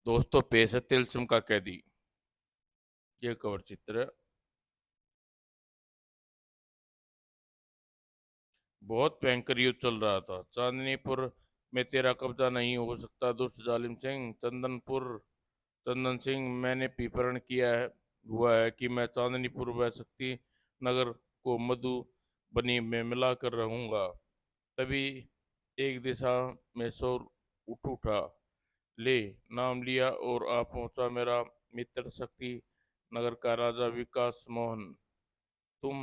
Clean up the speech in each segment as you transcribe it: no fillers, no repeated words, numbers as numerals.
दोस्तों पेश है तिलस्म का कैदी। ये कवर चित्र है। बहुत भयंकर युद्ध चल रहा था। चांदनीपुर में तेरा कब्जा नहीं हो सकता दुष्ट जालिम सिंह। चंदन सिंह, मैंने पीपरण किया है हुआ है कि मैं चांदनीपुर व शक्ति नगर को मधुबनी में मिलाकर रहूंगा। तभी एक दिशा में शोर उठा। ले नाम लिया और आ पहुंचा मेरा मित्र शक्ति नगर का राजा विकास मोहन। तुम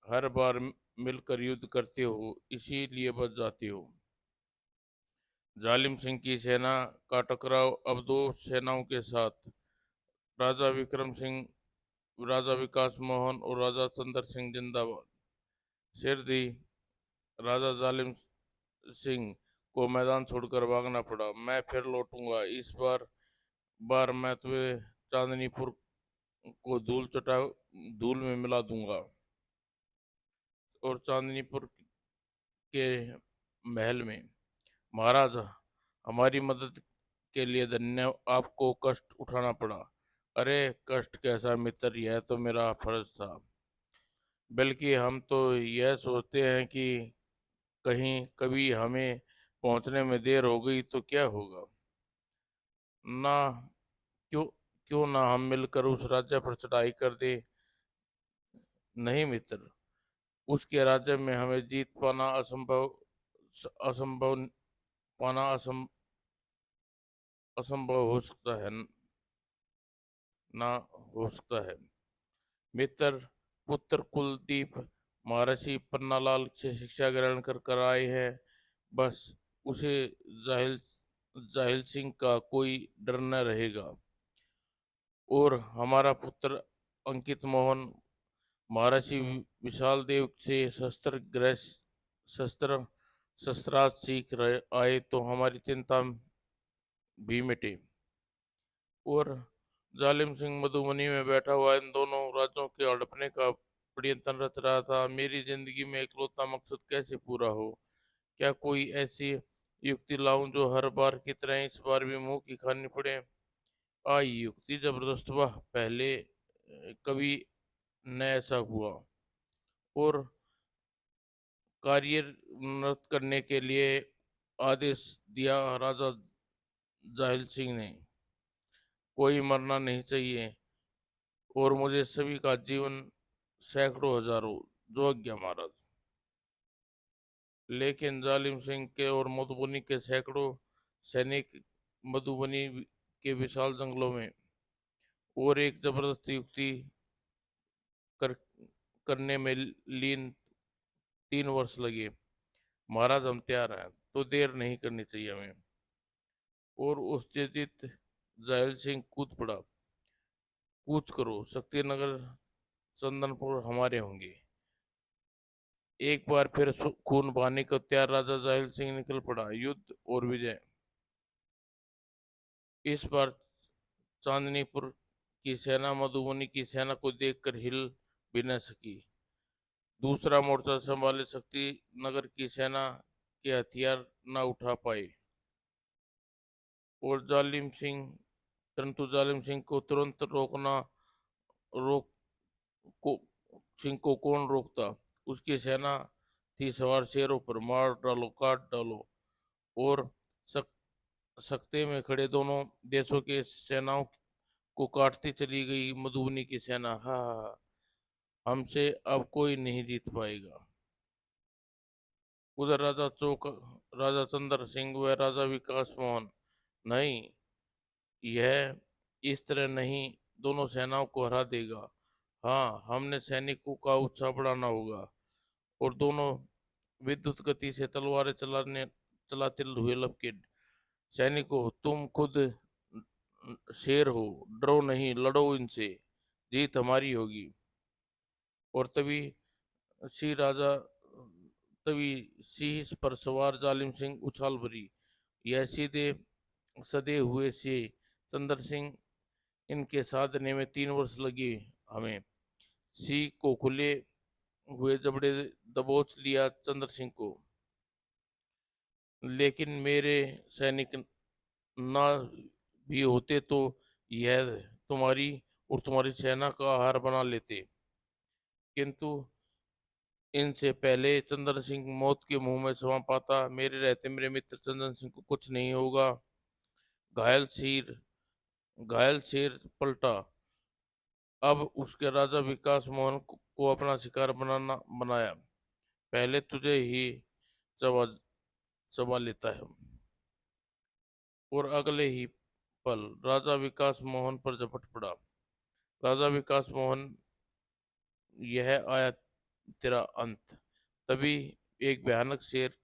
हर बार मिलकर युद्ध करते हो, इसीलिए बच जाते हो। जालिम सिंह की सेना का टकराव अब दो सेनाओं के साथ। राजा विक्रम सिंह, राजा विकास मोहन और राजा चंद्र सिंह जिंदाबाद। सिर दी राजा जालिम सिंह को मैदान छोड़कर भागना पड़ा। मैं फिर लौटूंगा। इस बार मैं तुम्हें चांदनीपुर को धूल में मिला दूंगा और चांदनीपुर के महल में। महाराज, हमारी मदद के लिए धन्य। आपको कष्ट उठाना पड़ा। अरे कष्ट कैसा मित्र, यह तो मेरा फर्ज था। बल्कि हम तो यह सोचते हैं कि कहीं कभी हमें पहुंचने में देर हो गई तो क्या होगा ना। क्यों क्यों ना हम मिलकर उस राज्य पर चढ़ाई कर दे। नहीं मित्र, उसके राज्य में हमें जीत पाना असंभव पाना असंभव हो सकता है ना हो सकता है। मित्र, पुत्र कुलदीप महर्षि पन्नालाल से शिक्षा ग्रहण कर आए हैं। बस उसे जाहिल जाहिल सिंह का कोई डर न रहेगा। और हमारा पुत्र अंकित मोहन महर्षि विशाल देव से शस्त्र शस्त्रास्त्र सीख रहे आए तो हमारी चिंता भी मिटे। और जालिम सिंह मधुबनी में बैठा हुआ इन दोनों राज्यों के हड़पने का प्रयत्न रत रहा था। मेरी जिंदगी में इकलौता मकसद कैसे पूरा हो। क्या कोई ऐसी युक्ति लाऊं जो हर बार की तरह इस बार भी मुंह की खानी पड़े। आई युक्ति जबरदस्त, वाह, पहले कभी न ऐसा हुआ। और कार्यरत करने के लिए आदेश दिया राजा जाहिल सिंह ने। कोई मरना नहीं चाहिए और मुझे सभी का जीवन सैकड़ों हजारों, जो आज्ञा महाराज। लेकिन जालिम सिंह के और मधुबनी के सैकड़ों सैनिक मधुबनी के विशाल जंगलों में और एक जबरदस्त युक्ति कर, करने में लीन 3 वर्ष लगे। महाराज हम तैयार हैं, तो देर नहीं करनी चाहिए हमें। और उस चित जायल सिंह कूद पड़ा। कूच करो, शक्तिनगर चंदनपुर हमारे होंगे। एक बार फिर खून बहाने को तैयार राजा जाहिल सिंह निकल पड़ा। युद्ध और विजय। इस बार चांदनीपुर की सेना मधुबनी की सेना को देखकर हिल भी न सकी। दूसरा मोर्चा संभाले शक्ति नगर की सेना के हथियार न उठा पाए। और जालिम सिंह को तुरंत रोक को सिंह को कौन रोकता। उसकी सेना थी सवार शेरों पर। मार डालो, काट डालो। और सक, सकते में खड़े दोनों देशों के सेनाओं को काटती चली गई मधुबनी की सेना। हा हा हा, हमसे अब कोई नहीं जीत पाएगा। उधर राजा चंद्र सिंह व राजा विकास मोहन, नहीं, यह इस तरह नहीं, दोनों सेनाओं को हरा देगा। हाँ, हमने सैनिकों का उत्साह बढ़ाना होगा। और दोनों विद्युत गति से तलवारें चलाते हुए लपके। सैनिकों, तुम खुद शेर हो, डरो नहीं, लड़ो इनसे, जीत हमारी होगी। और श्री राजा तभी सिंह पर सवार जालिम सिंह उछाल भरी। यह सीधे सदे हुए से चंद्र सिंह, इनके साधने में 3 वर्ष लगे हमें। सिंह को खुले हुए जबड़े दबोच लिया चंद्र सिंह को। लेकिन मेरे सैनिक ना भी होते तो यह तुम्हारी और तुम्हारी सेना का आहार बना लेते, किंतु इनसे पहले चंद्र सिंह मौत के मुंह में समा पाता। मेरे रहते मेरे मित्र चंदन सिंह को कुछ नहीं होगा। घायल शेर घायल शेर पलटा। अब उसके राजा विकास मोहन को अपना शिकार बनाया। पहले तुझे ही चबा चबा लेता है। और अगले ही पल राजा विकास मोहन पर झपट पड़ा। राजा विकास मोहन, यह आया तेरा अंत। तभी एक भयानक शेर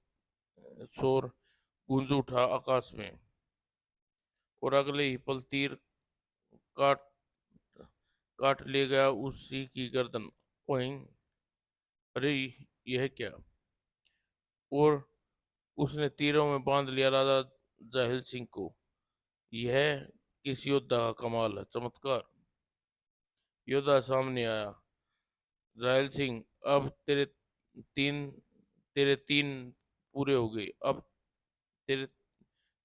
शोर गूंज उठा आकाश में, और अगले ही पल तीर काट काट ले गया उसी की गर्दन। वहीं, अरे यह क्या! और उसने तीरों में बांध लिया राजा जाहिल सिंह को। यह किस योद्धा का कमाल है, चमत्कार! योद्धा सामने आया। जाहिल सिंह, अब तीन तेरे 3 पूरे हो गए। अब तेरे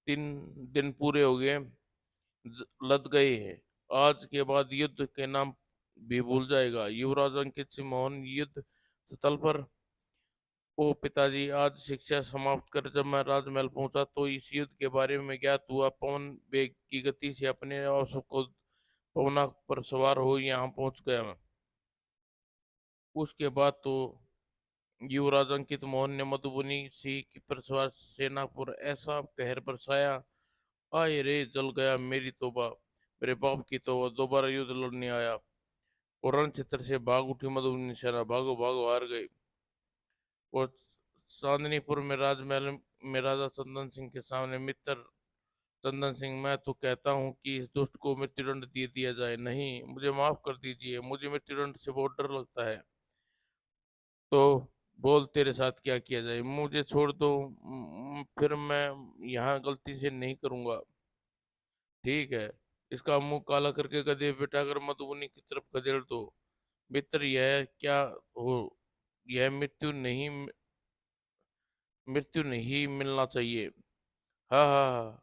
3 दिन पूरे हो गए, लद गए हैं। आज के बाद युद्ध के नाम भी भूल जाएगा। युवराज अंकित सिंह मोहन युद्ध स्थल पर। ओ पिताजी, आज शिक्षा समाप्त कर जब मैं राजमहल पहुंचा तो इस युद्ध के बारे में ज्ञात हुआ। पवन वेग की गति से अपने अश्व को पवना पर सवार हो यहाँ पहुंच गया मैं। उसके बाद तो युवराज अंकित मोहन ने मधुबनी सिंह की पर सवार सेना पर ऐसा कहर बरसाया। आए रे, जल गया मेरी तौबा, मेरे बाप की तौबा, दोबारा युद्ध लड़ने आया। और रणक्षेत्र से भाग उठी मधुबनी सेना, भागो भागो हार गई। और चांदनीपुर में राजमहल में राजा चंदन सिंह के सामने मित्र चंदन सिंह, मैं तो कहता हूँ कि इस दुष्ट को मृत्युदंड दे दिया जाए। नहीं, मुझे माफ कर दीजिए, मुझे मृत्युदंड से बहुत डर लगता है। तो बोल, तेरे साथ क्या किया जाए? मुझे छोड़ दो, फिर मैं यहाँ गलती से नहीं करूंगा। ठीक है, इसका मुंह काला करके गधे बिठाकर मधुबनी की तरफ खदेड़ दो। मित्र, यह क्या हो? यह मृत्यु नहीं मिलना चाहिए। हाँ हाँ हाँ,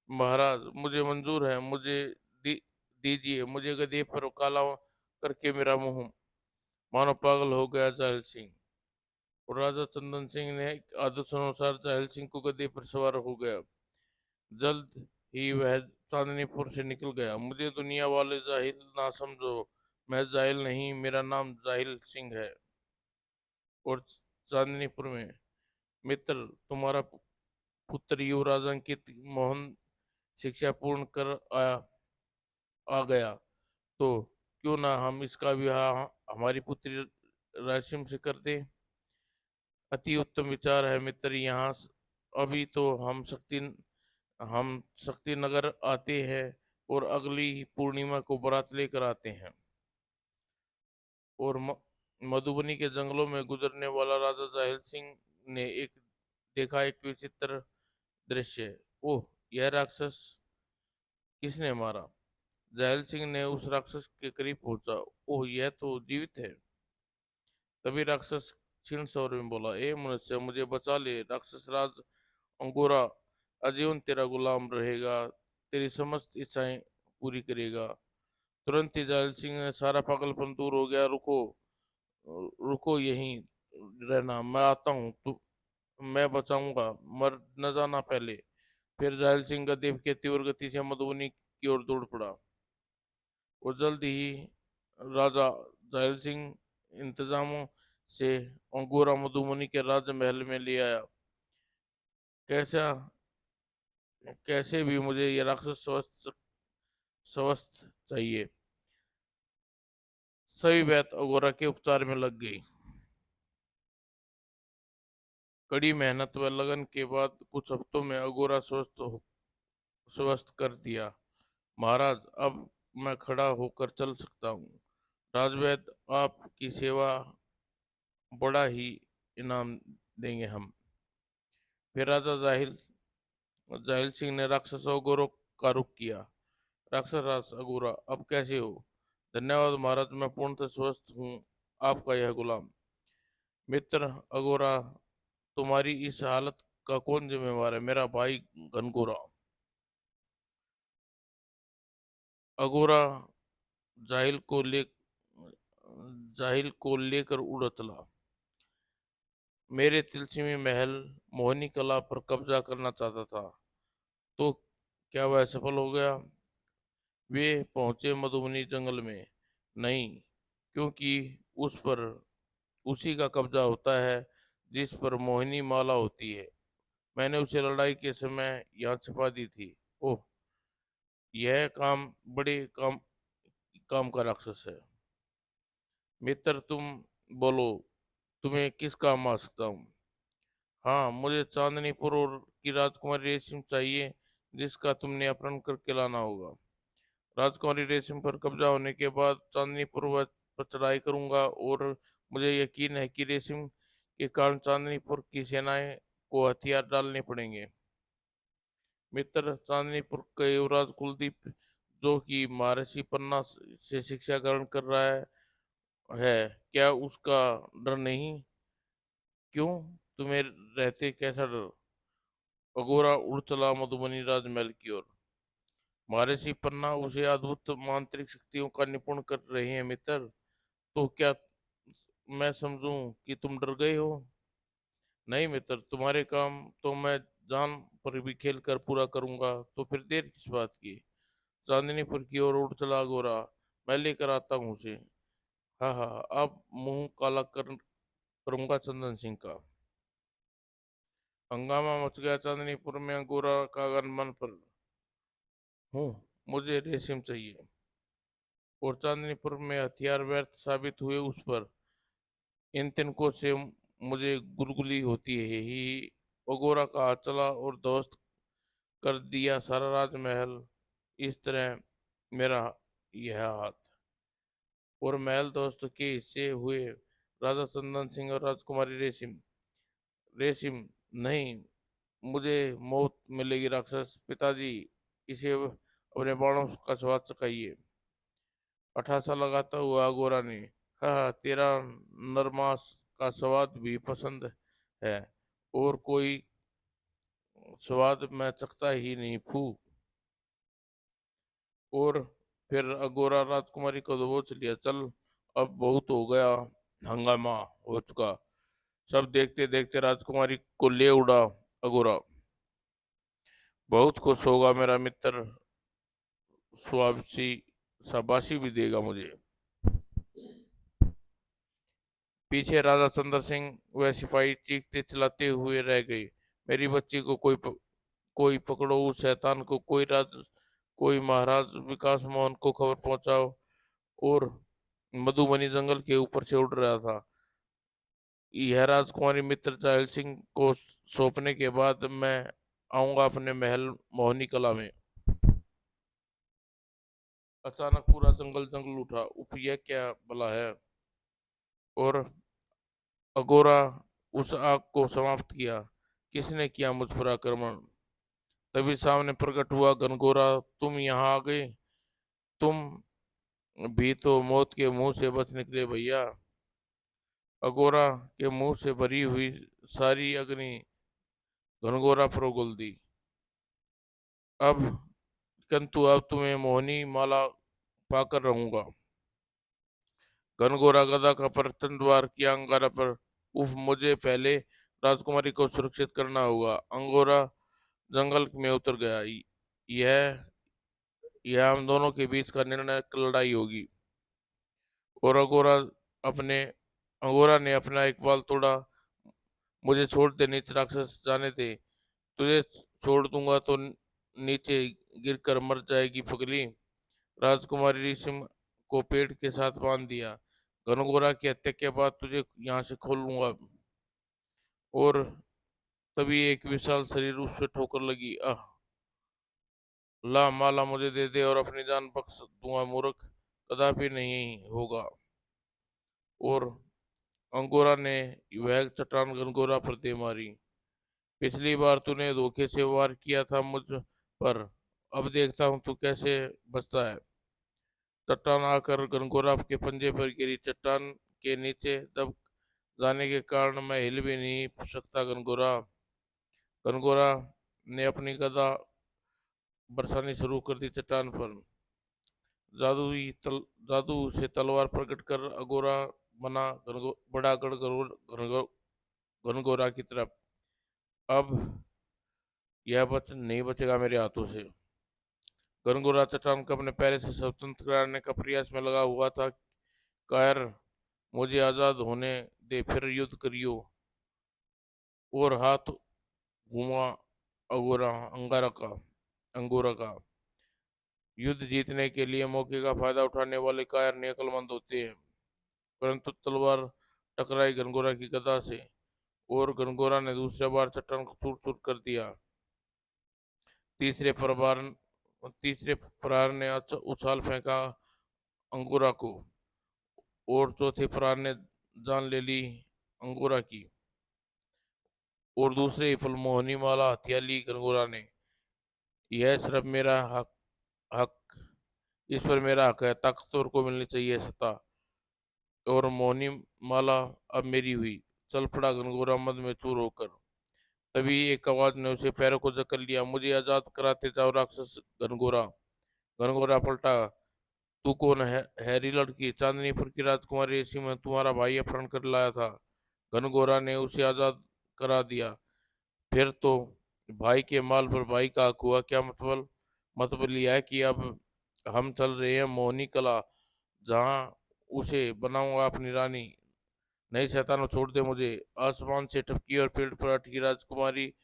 महाराज, मुझे मंजूर है। मुझे दी, दीजिए मुझे गधे पर काला करके मेरा मुंह। मानो पागल हो गया जाहिल सिंह। और राजा चंदन सिंह ने आदेशानुसार जाहिल सिंह को गद्दे पर सवार हो गया। जल्द ही वह चांदनीपुर से निकल गया। मुझे दुनिया वाले जाहिल ना समझो, मैं जाहिल नहीं, मेरा नाम जाहिल सिंह है। और चांदनीपुर में मित्र, तुम्हारा पुत्र युवराज अंकित मोहन शिक्षा पूर्ण कर आ गया, तो क्यों ना हम इसका विवाह हमारी पुत्री राशिम से कर दें। अति उत्तम विचार है मित्र। अभी तो हम शक्ति नगर आते हैं और अगली पूर्णिमा को बारात लेकर आते हैं। और मधुबनी के जंगलों में गुजरने वाला राजा जाहिल सिंह ने देखा एक विचित्र दृश्य। ओह, यह राक्षस किसने मारा? जाहिल सिंह ने उस राक्षस के करीब पहुंचा। ओह, यह तो जीवित है। तभी राक्षस क्षीण स्वर में बोला, ए मनुष्य, मुझे बचा ले। राक्षस राज अंगोरा आजीवन तेरा गुलाम रहेगा, तेरी समस्त इच्छाएं पूरी करेगा। तुरंत ही जायल सिंह ने सारा पागलपन दूर हो गया। रुको, रुको यहीं रहना, मैं आता हूँ। तू मैं बचाऊंगा, मर न जाना पहले। फिर जायल सिंह गद्दे के तीव्र गति से मधुबनी की ओर दौड़ पड़ा। और जल्द ही राजा जायल सिंह इंतजामों से अंगोरा मधुबनी के राजमहल में ले आया। कैसा कैसे भी मुझे ये राक्षस स्वस्थ स्वस्थ चाहिए। सभी बात अगोरा के उपचार में लग गई। कड़ी मेहनत व लगन के बाद कुछ हफ्तों में अगोरा स्वस्थ कर दिया। महाराज, अब मैं खड़ा होकर चल सकता हूँ। राजवैद्य, आपकी सेवा बड़ा ही इनाम देंगे हम। फिर राजा जाहिल सिंह ने राक्षस अगोरों का रुख किया। राक्षस राज अगोरा, अब कैसे हो? धन्यवाद महाराज, मैं पूर्णतः स्वस्थ हूँ, आपका यह गुलाम। मित्र अगोरा, तुम्हारी इस हालत का कौन जिम्मेवार है? मेरा भाई घनघोरा। अगोरा जाहिल को ले जाहिल को लेकर उड़ चला। मेरे तिलस्मी महल मोहनी कला पर कब्जा करना चाहता था, तो क्या वह सफल हो गया? वे पहुंचे मधुबनी जंगल में। नहीं, क्योंकि उस पर उसी का कब्जा होता है जिस पर मोहिनी माला होती है। मैंने उसे लड़ाई के समय यहाँ छिपा दी थी। ओह, यह काम बड़े काम का राक्षस है। मित्र, तुम बोलो, तुम्हें किस काम आ सकता हूँ? हाँ, मुझे चांदनीपुर और की राजकुमारी रेशम चाहिए, जिसका तुमने अपहरण करके लाना होगा। राजकुमारी रेशम पर कब्जा होने के बाद पर चढ़ाई करूंगा, और मुझे यकीन है कि रेशम के कारण चांदनीपुर की सेनाएं को हथियार डालने पड़ेंगे। मित्र, चांदनीपुर का युवराज कुलदीप, जो कि महर्षि पन्ना से शिक्षा ग्रहण कर रहा है, क्या उसका डर नहीं? क्यों? तुम्हें रहते कैसा डर? अगोरा उड़ चला मधुबनी राजमहल की ओर। महर्षि पन्ना उसे अद्भुत मांत्रिक शक्तियों का निपुण कर रहे हैं। मित्र, तो क्या मैं समझूं कि तुम डर गए हो? नहीं मित्र, तुम्हारे काम तो मैं जान पर भी खेल कर पूरा करूंगा, तो फिर देर किस बात की? चांदनीपुर की ओर उड़ चला गोरा। मैं लेकर आता हूँ उसे। हाँ हाँ हाँ, अब मुंह काला करूंगा चंदन सिंह का। हंगामा मच गया चांदनीपुर में। गोरा का आगमन पर हूँ, मुझे रेशम चाहिए। और चांदनीपुर में हथियार व्यर्थ साबित हुए उस पर। इन तिनकों से मुझे गुलगुली होती है ही। ओगोरा का हाथ चला और ध्वस्त कर दिया सारा राजमहल। इस तरह मेरा यह हाथ। और महल ध्वस्त के हिस्से हुए राजा चंदन सिंह और राजकुमारी रेशम। रेशम नहीं, मुझे मौत मिलेगी राक्षस। पिताजी, इसे अपने बाणों का स्वाद चखाइए। अठासा लगाता हुआ गोरा ने, हाँ, तेरा नरमास का स्वाद भी पसंद है, और कोई स्वाद मैं चखता ही नहीं। फू। और फिर अगोरा राजकुमारी को दबोच लिया। चल, अब बहुत हो गया, हंगामा हो चुका। सब देखते देखते राजकुमारी को ले उड़ा अगोरा। बहुत खुश होगा मेरा मित्र, स्वाबसी शाबाशी भी देगा मुझे। पीछे राजा चंद्र सिंह व सिपाही चीखते चिल्लाते हुए रह गए। मेरी बच्ची को कोई पकड़ो, उस शैतान को। कोई महाराज विकास मोहन को खबर पहुंचाओ। और मधुबनी जंगल के ऊपर से उड़ रहा था। यह राजकुमारी मित्र जायल सिंह को सौंपने के बाद मैं आऊंगा अपने महल मोहनी कला में। अचानक पूरा जंगल जंगल उठा। उफ, यह क्या भला है? और अगोरा उस आग को समाप्त किया। किसने किया मुझ पर आक्रमण? तभी सामने प्रकट हुआ घनघोरा। तुम यहाँ आ गए? तुम भी तो मौत के मुंह से बच निकले भैया। अगोरा के मुंह से भरी हुई सारी अग्नि घनघोरा पर उगल दी। अब किंतु अब तुम्हें मोहनी माला पाकर रहूंगा। घनघोरा गदा का प्रत्यंत वार किया अंगारा पर। उफ, मुझे पहले राजकुमारी को सुरक्षित करना होगा। अंगोरा जंगल में उतर गया। यह यह हम दोनों के बीच का निर्णायक लड़ाई होगी। और अपने अंगोरा ने अपना एक बाल तोड़ा। मुझे छोड़ दे नीच राक्षस, जाने दे। तुझे छोड़ दूंगा तो नीचे गिरकर मर जाएगी पगली। राजकुमारी रेशम को पेड़ के साथ बांध दिया। घनघोरा की हत्या के बाद तुझे यहाँ से खोल लूंगा। और तभी एक विशाल शरीर उस पर ठोकर लगी। आह, ला, माला मुझे दे दे और अपनी जान बख्श दूंगा। मूर्ख, कदापि नहीं होगा। और अंगोरा ने वह चट्टान घनघोरा पर दे मारी। पिछली बार तूने धोखे से वार किया था मुझ पर, अब देखता हूँ तू कैसे बचता है। चट्टान आकर घनघोरा के पंजे पर गिरी। चट्टान के नीचे दब जाने के कारण मैं हिल भी नहीं सकता। घनघोरा घनघोरा ने अपनी गदा बरसानी शुरू कर दी चट्टान पर। जादू से तलवार प्रकट कर अगोरा बना बड़ा घनघोरा की तरफ। अब यह वचन नहीं बचेगा मेरे हाथों से। घनघोरा चट्टान को अपने पैर से स्वतंत्र कराने का प्रयास में लगा हुआ था। कायर, मुझे आजाद होने दे, फिर युद्ध करियो। और हाथ घुमा अगोरा अंगोरा का। युद्ध जीतने के लिए मौके का फायदा उठाने वाले कायर ने अक्लमंद होते हैं, परंतु तलवार टकराई घनघोरा की गदा से और घनघोरा ने दूसरी बार चट्टान को चूर चूर कर दिया। तीसरे प्रहार तीसरे प्रहार ने उछाल फेंका अंगोरा को, और चौथे प्रहार ने जान ले ली अंगोरा की, और दूसरे ही पल मोहनी माला हथिया ली घनघोरा ने। यह सिर्फ मेरा हक इस पर मेरा हक है, ताकतवर को मिलनी चाहिए सत्ता। और मोहनी माला अब मेरी हुई। चल पड़ा घनघोरा मद में चूर होकर। तभी एक आवाज ने उसे पैरों को जकड़ लिया। मुझे आजाद कराते जाओ राक्षस घनघोरा। घनघोरा पलटा। तू कौन है? हैरी लड़की, चांदनीपुर की राजकुमारी ऐसी मैं तुम्हारा भाई अपहरण कर लाया था। घनघोरा ने उसे आजाद करा दिया। फिर तो भाई के माल पर भाई का हक हुआ। क्या मतलब? मतलब यह है कि अब हम चल रहे हैं मोहनी कला, जहाँ उसे बनाऊंगा अपनी रानी। नहीं शैतानों, छोड़ दे मुझे। आसमान से टपकी और पेड़ पर अटकी राजकुमारी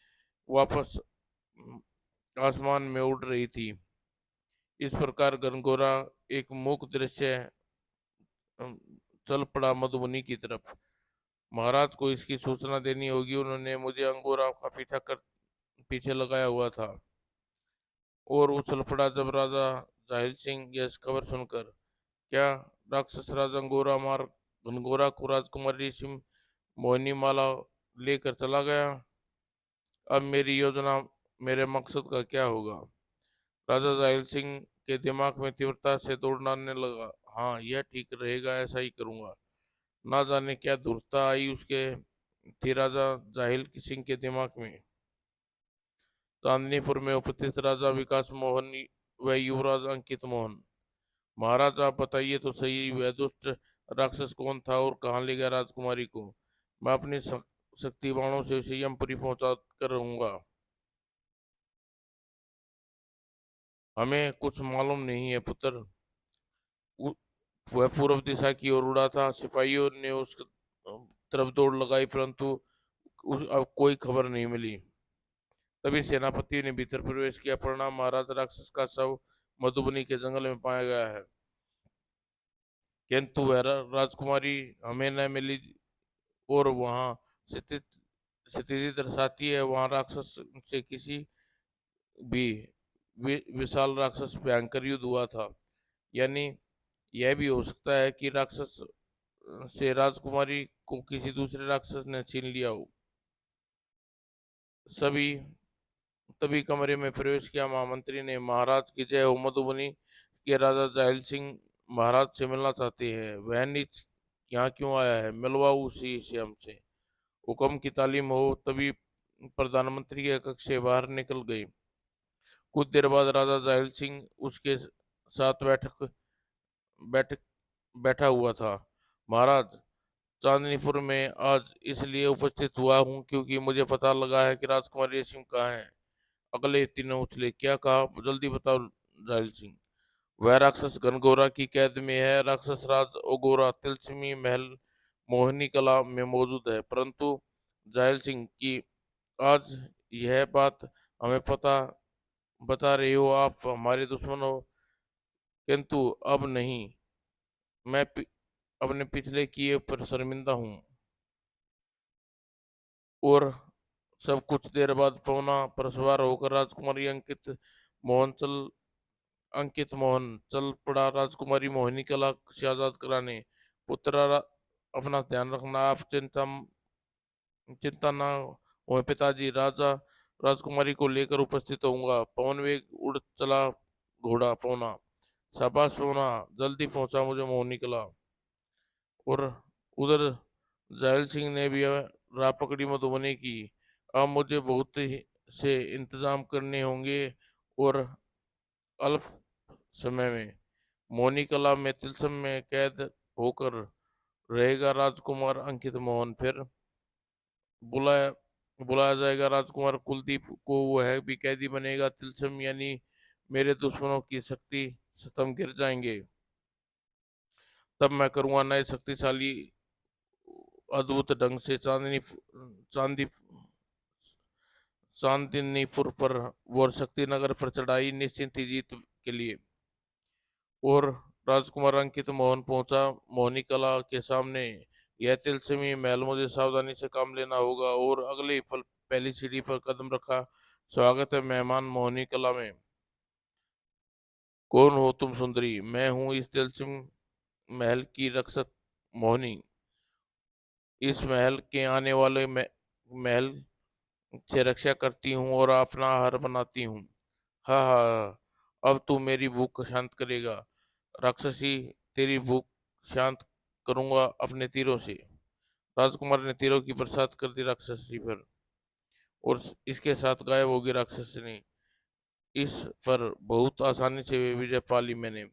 वापस आसमान में उड़ रही थी। इस प्रकार घनघोरा एक मूक दृश्य अम, चल पड़ा मधुबनी की तरफ। महाराज को इसकी सूचना देनी होगी। उन्होंने मुझे अंगोरा का पीछे लगाया हुआ था। और उछल पड़ा जब राजा जाहिल सिंह यह खबर सुनकर। क्या? राक्षस राज अंगोरा मार घनघोरा को राजकुमारी सिंह मोहिनी माला लेकर चला गया। अब मेरी योजना, मेरे मकसद का क्या होगा? राजा जाहिल सिंह के दिमाग में तीव्रता से दौड़ने लगा। हाँ, यह ठीक रहेगा, ऐसा ही करूंगा। ना जाने क्या धूर्तता आई उसके थी राजा जाहिल सिंह के दिमाग में। चांदनीपुर में उपस्थित राजा विकास मोहन व युवराज अंकित मोहन। महाराज, आप बताइए तो सही, वह दुष्ट राक्षस कौन था और कहाँ ले गया राजकुमारी को? मैं अपनी शक्ति बाणों से उसे यमपुरी पहुंचा कर रहूंगा। हमें कुछ मालूम नहीं है पुत्र। उ- वह पूर्व दिशा की ओर उड़ा था। सिपाहियों ने उस तरफ दौड़ लगाई, परंतु अब कोई खबर नहीं मिली। तभी सेनापति ने भीतर प्रवेश किया। परिणाम, महाराज, राक्षस का शव मधुबनी के जंगल में पाया गया है, किंतु वह राजकुमारी हमें न मिली। और वहां स्थित स्थिति दर्शाती है वहां राक्षस से किसी भी विशाल राक्षस भयंकर युद्ध हुआ था। यानी यह भी हो सकता है कि राक्षस से राजकुमारी को किसी दूसरे राक्षस ने छीन लिया हो। सभी तभी कमरे में प्रवेश किया। महामंत्री ने, महाराज की जय हो। मधुबनी के राजा जाहिल सिंह महाराज से मिलना चाहते हैं। वह नीच यहाँ क्यों आया है? मिलवाओ उसी से हमसे। हुक्म की तालीम हो। तभी प्रधानमंत्री के कक्ष से बाहर निकल गई। कुछ देर बाद राजा जाहिल सिंह उसके साथ बैठ बैठा हुआ था। महाराज, चांदनीपुर में आज इसलिए उपस्थित हुआ हूँ क्योंकि मुझे पता लगा है कि राजकुमारी रेशम कहाँ है। अगले तीनों उछले। क्या कहा? जल्दी बताओ जाहिल सिंह। वह राक्षस घनघोरा की कैद में है। राक्षस राज ओगोरा तिलस्मी महल मोहिनी कला में मौजूद है। परंतु जाहिल सिंह की आज यह बात हमें पता बता रहे हो, आप हमारे दुश्मन हो। किंतु अब नहीं। मैं अपने पिछले किए पर शर्मिंदा हूँ। और सब कुछ देर बाद पवना पर सवार होकर अंकित मोहन चल पड़ा राजकुमारी मोहिनी कला से आजाद कराने। पुत्र, अपना ध्यान रखना। आप चिंता ना हो पिताजी। राजकुमारी को लेकर उपस्थित होऊंगा। पवन वेग उड़ चला घोड़ा पवना। शाबाश पवना, जल्दी पहुंचा मुझे मोहिनी कला। और उधर जायल सिंह ने भी राह पकड़ी मधुबनी की। अब मुझे बहुत ही से इंतजाम करने होंगे और अल्प समय में मोहनी कला में तिलस्म में कैद होकर रहेगा राजकुमार अंकित मोहन। फिर बुलाया बुलाया जाएगा राजकुमार कुलदीप को, वह भी कैदी बनेगा तिलस्म, यानी मेरे दुश्मनों की शक्ति स्तंभ गिर जाएंगे। तब मैं करूंगा नए शक्तिशाली अद्भुत ढंग से चांदी चांदनीपुर पर और शक्तिनगर पर चढ़ाई निश्चिंत ही जीत के लिए। और राजकुमार अंकित मोहन पहुंचा मोहनी कला के सामने। यह तिलस्मी महल, मुझे सावधानी से काम लेना होगा। और अगले ही पल पहली सीढ़ी पर कदम रखा। स्वागत है मेहमान मोहनी कला में। कौन हो तुम सुंदरी? मैं हूँ इस तिलस्मी महल की रक्षक मोहनी। इस महल के आने वाले महल से रक्षा करती हूँ और अपना आहार बनाती हूँ। हाँ हाँ, अब तू मेरी भूख शांत करेगा राक्षसी। तेरी भूख शांत करूंगा अपने तीरों से। राजकुमार ने तीरों की बरसात कर दी राक्षसी पर, और इसके साथ गायब होगी राक्षसनी। इस पर बहुत आसानी से विजय पा ली मैंने।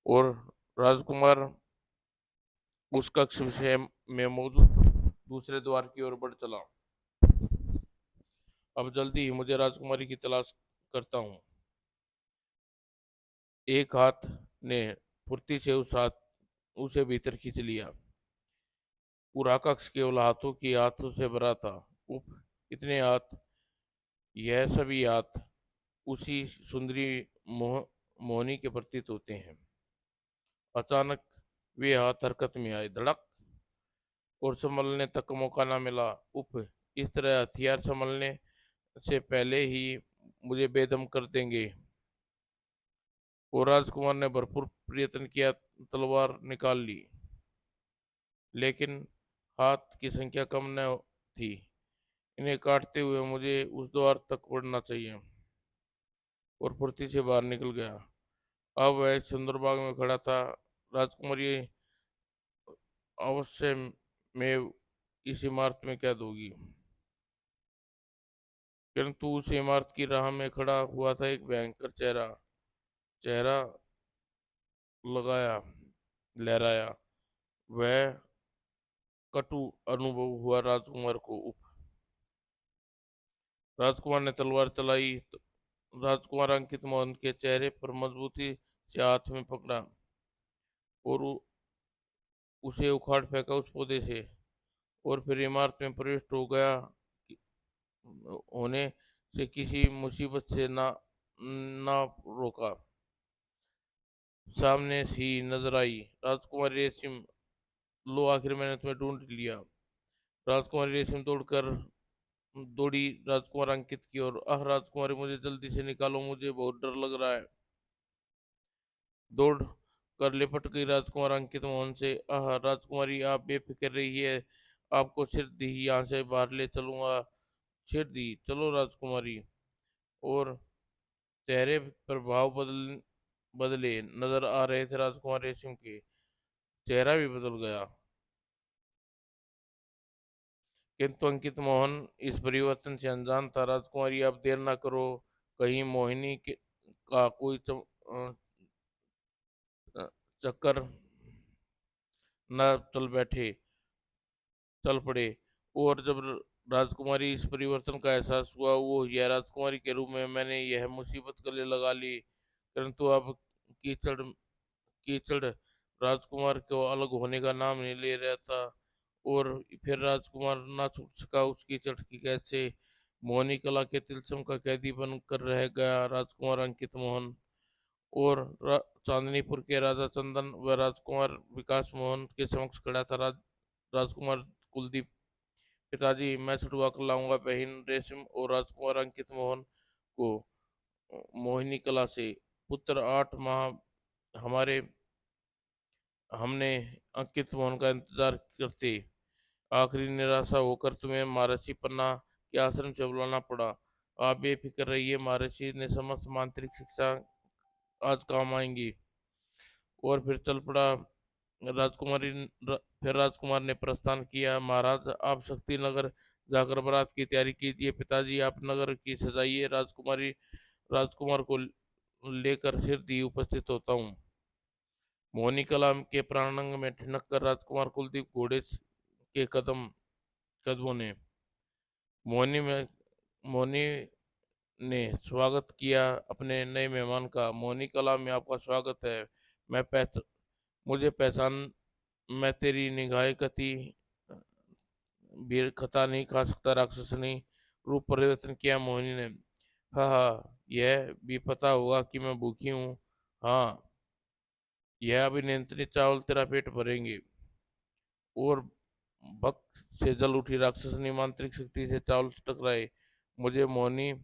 और राजकुमार उस कक्ष में मौजूद दूसरे द्वार की ओर बढ़ चला। अब जल्दी ही मुझे राजकुमारी की तलाश करता हूँ। एक हाथ ने फुर्ती से उसे भीतर खींच लिया। पूरा कक्ष केवल हाथों की हाथों से भरा था। उफ, इतने हाथ! यह सभी हाथ उसी सुंदरी मोहनी के प्रतीत होते हैं। अचानक वे हाथ हरकत में आए, धड़क, और संभलने तक मौका न मिला। उफ, इस तरह हथियार संभलने से पहले ही मुझे बेदम कर देंगे। और राजकुमार ने भरपूर प्रयत्न किया, तलवार निकाल ली, लेकिन हाथ की संख्या कम न थी। इन्हें काटते हुए मुझे उस द्वार तक बढ़ना चाहिए। और फुर्ती से बाहर निकल गया। अब वह सुंदर बाग में खड़ा था। राजकुमारी अवश्य में इस इमारत में कैद होगी। किंतु उस इमारत की राह में खड़ा हुआ था एक भयंकर चेहरा। चेहरा लगाया लहराया। वह कटु अनुभव हुआ राजकुमार को। राजकुमार ने तलवार चलाई। राजकुमार अंकित मोहन के चेहरे पर मजबूती से हाथ में पकड़ा और उसे उखाड़ फेंका उस पौधे से। और फिर इमारत में प्रविष्ट हो गया। होने से किसी मुसीबत से ना रोका। सामने ही नजर आई राजकुमारी रेशम। लो, आखिर मैंने तुम्हें ढूंढ लिया। राजकुमारी रेशम दौड़ी राजकुमार अंकित की ओर। आह राजकुमारी, मुझे जल्दी से निकालो, मुझे बहुत डर लग रहा है। दौड़ कर लिपट गई राजकुमार अंकित मोहन से। आह राजकुमारी, आप बेफिक्र रहिए, आपको शीघ्र ही यहाँ से बाहर ले चलूंगा। शीघ्र ही चलो राजकुमारी। और चेहरे पर भाव बदले नजर आ रहे थे राजकुमार रेशम के। चेहरा भी बदल गया। किंतु अंकित मोहन इस परिवर्तन से अनजान था। राजकुमारी, आप देर ना करो, कहीं मोहिनी का कोई चक्कर न चल पड़े। और जब राजकुमारी इस परिवर्तन का एहसास हुआ, वो यह राजकुमारी के रूप में मैंने यह मुसीबत गले लगा ली। परंतु अब कीचड़ कीचड़ राजकुमार को अलग होने का नाम नहीं ले रहा था। और फिर राजकुमार ना छूट सका उस कीचड़ की कैद से। मोहनी कला के तिलस्म का कैदी बनकर रह गया राजकुमार अंकित मोहन। और चांदनीपुर के राजा चंदन व राजकुमार विकास मोहन के समक्ष खड़ा था राजकुमार कुलदीप। पिताजी, मैं छुड़वा कर लाऊंगा बहन रेशम और राजकुमार अंकित मोहन को मोहिनी कला से। पुत्र, 8 माह हमारे हमने अंकित मोहन का इंतजार करते आखिरी निराशा होकर तुम्हें महर्षि पन्ना के आश्रम से बुलाना पड़ा। आप बेफिक्र रहिए, महर्षि ने समस्त मांत्रिक शिक्षा आज काम आएंगी। और फिर चल पड़ा फिर राजकुमार ने प्रस्थान किया। महाराज, आप शक्ति नगर जाकर बारात की तैयारी कीजिए। पिताजी, आप नगर की सजाइए। राजकुमार को लेकर शीघ्र ही उपस्थित होता हूँ। मोहनी कलाम के प्रांगण में ठिनक कर राजकुमार कुलदीप घोड़े के कदमों ने मोहनी में मोहनी ने स्वागत किया अपने नए मेहमान का। मोहनी कलाम में आपका स्वागत है। मैं पहच मुझे पहचान मैं तेरी निगाह कती भी खता नहीं खा सकता राक्षस ने रूप परिवर्तन किया। मोहिनी ने हाँ हाँ, यह भी पता होगा कि मैं भूखी हूँ। हाँ, यह अभी नियंत्रित चावल तेरा पेट भरेंगे। और भक्त से जल उठी राक्षसनी मांत्रिक शक्ति से चावल से टकराए। मुझे मोहनी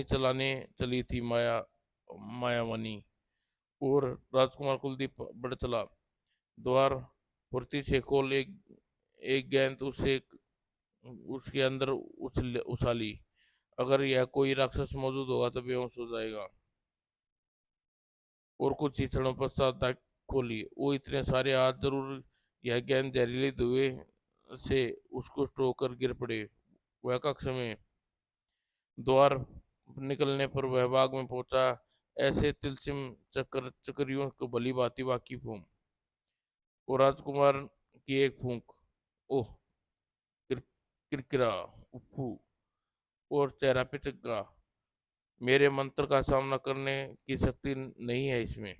चलाने चली थी मायावनी। और राजकुमार कुलदीप बढ़ चला। द्वार फुर्ती से खोल, एक एक गेंद उसे उसके अंदर उछाली। अगर यह कोई राक्षस मौजूद होगा तो बेहोश हो जाएगा। और कुछ ही क्षणों पश्चात दाग खोली। वो इतने सारे हाथ जरूर यह गेंद जहरीले धुएं से उसको होकर गिर पड़े। वह कक्ष में द्वार निकलने पर वह बाग में पहुंचा। ऐसे तिलस्म चक्रियों को भली भांति वाकिफ हूँ। और राजकुमार की एक फूंक, ओह, किर, किरकिरा, उफू, और चेहरा पे चक्का। मेरे मंत्र का सामना करने की शक्ति नहीं है इसमें।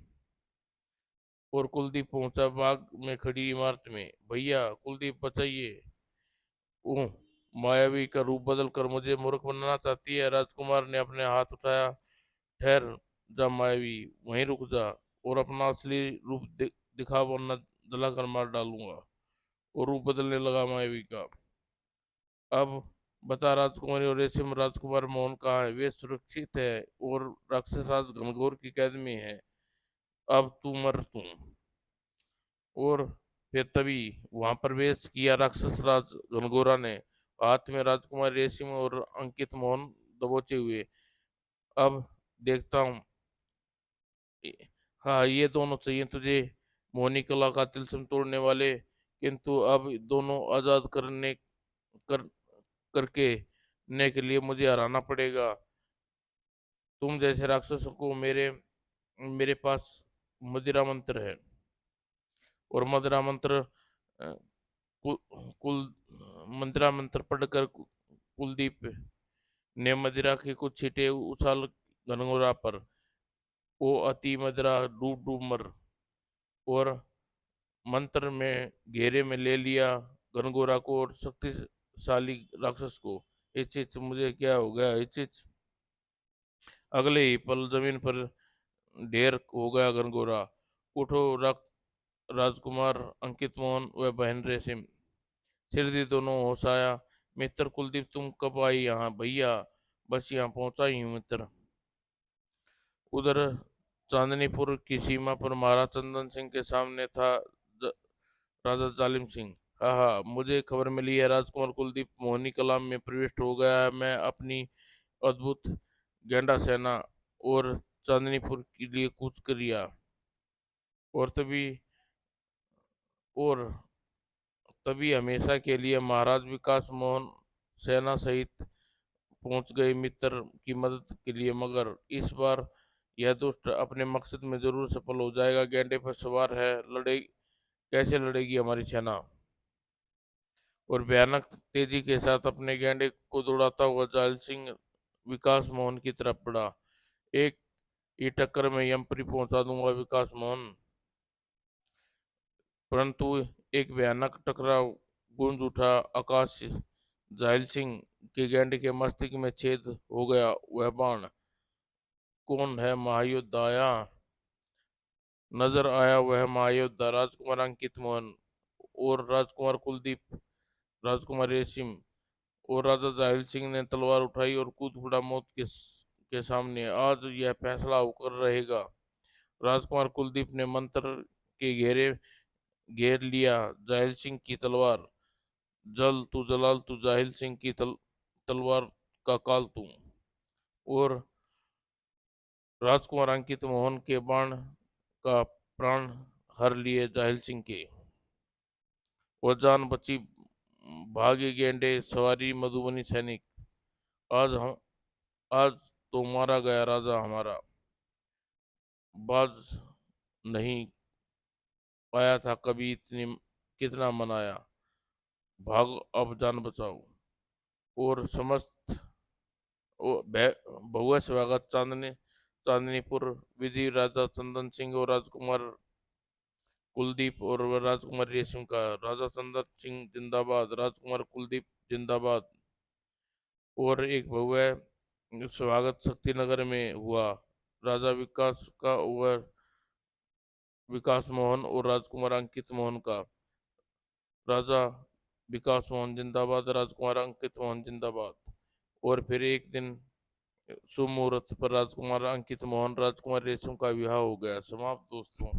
और कुलदीप पहुंचा बाग में खड़ी इमारत में। भैया, कुलदीप बचाइए। ओह, मायावी का रूप बदल कर मुझे मूर्ख बनाना चाहती है। राजकुमार ने अपने हाथ उठाया। ठहर जा मायावी, वहीं रुक जा, और अपना असली रूप दिखा, वरना जलाकर मार डालूंगा। और रूप बदलने लगा मायावी का। अब बता राजकुमारी और रेशम राजकुमार मोहन कहाँ है? वे सुरक्षित है और राक्षस राज घनघोर की कैद में है। अब तू। और फिर तभी वहां प्रवेश किया राक्षस राज घनघोरा ने, हाथ में राजकुमारी रेशम और अंकित मोहन दबोचे हुए। अब देखता हूँ। हाँ, ये दोनों चाहिए तुझे, मोहनी कला का तिलस्म तोड़ने वाले। किंतु अब दोनों आजाद कर करके ने के लिए मुझे हराना पड़ेगा। तुम जैसे राक्षसों को मेरे मेरे पास मदिरा मंत्र है। और मदिरा मंत्र कुल, कुल मंत्रा मंत्र पढ़कर कुलदीप ने मदिरा के कुछ छींटे उछाल घनघोरा पर। वो अति मदिरा डूब डूब मर। और मंत्र में घेरे में ले लिया घनघोरा को और शक्तिशाली राक्षस को। इच इच, मुझे क्या हो गया? Each each. अगले ही पल जमीन पर ढेर हो गया घनघोरा। उठो राजकुमार अंकित मोहन व बहन रेसिम, सिरदी दोनों होश आया। मित्र कुलदीप, तुम कब आई यहाँ? भैया, बस यहाँ पहुंचा ही हूँ मित्र। उधर चांदनीपुर की सीमा पर महाराज चंदन सिंह के सामने था ज, राजा जालिम सिंह। हाँ हाँ, मुझे खबर मिली है राजकुमार कुलदीप मोहनी कलाम में प्रविष्ट हो गया है। मैं अपनी अद्भुत गेंडा सेना और चांदनीपुर के लिए कूच किया। और और तभी हमेशा के लिए महाराज विकास मोहन सेना सहित पहुंच गए मित्र की मदद के लिए। मगर इस बार यह दुष्ट अपने मकसद में जरूर सफल हो जाएगा। गेंडे पर सवार है, लड़े कैसे लड़ेगी हमारी सेना? और भयानक तेजी के साथ अपने गेंडे को दौड़ाता हुआ जायल सिंह विकास मोहन की तरफ बढ़ा। एक ही टक्कर में यमपुरी पहुंचा दूंगा विकास मोहन। परंतु एक भयानक टकराव गूंज उठा आकाश से। जाहिल सिंह के गेंड के मस्तिष्क में छेद हो गया। वह बाण कौन है? महायोद्धा आया। नजर आया वह महायोद्धा, राजकुमार अंकित मोहन और राजकुमार कुलदीप, राजकुमार रेशिम और राजा जाहिल सिंह ने तलवार उठाई और कूद पड़ा मौत के सामने। आज यह फैसला होकर रहेगा। राजकुमार कुलदीप ने मंत्र के घेर लिया जाहिल सिंह की तलवार। तू जलाल, तू जाहिल सिंह की तलवार का काल तू। और राजकुमार अंकित मोहन के बाण का प्राण हर लिए जाहिल सिंह के। वो जान बची। भागे गेंडे सवारी मधुबनी सैनिक। आज हम आज तो मारा गया राजा हमारा। बाज नहीं पाया था कभी इतनी, कितना मनाया, भाग अब जान बचाओ। और समस्त भव्य स्वागत चांदनीपुर विधि राजा चंदन सिंह और राजकुमार कुलदीप और राजकुमार रेशम का। राजा चंदन सिंह जिंदाबाद, राजकुमार कुलदीप जिंदाबाद। और एक भव्य स्वागत शक्तिनगर में हुआ। राजा विकास का और विकास मोहन और राजकुमार अंकित मोहन का। राजा विकास मोहन जिंदाबाद, राजकुमार अंकित मोहन जिंदाबाद। और फिर एक दिन शुभ मुहूर्त पर राजकुमार अंकित मोहन राजकुमार रेशम का विवाह हो गया। समाप्त दोस्तों।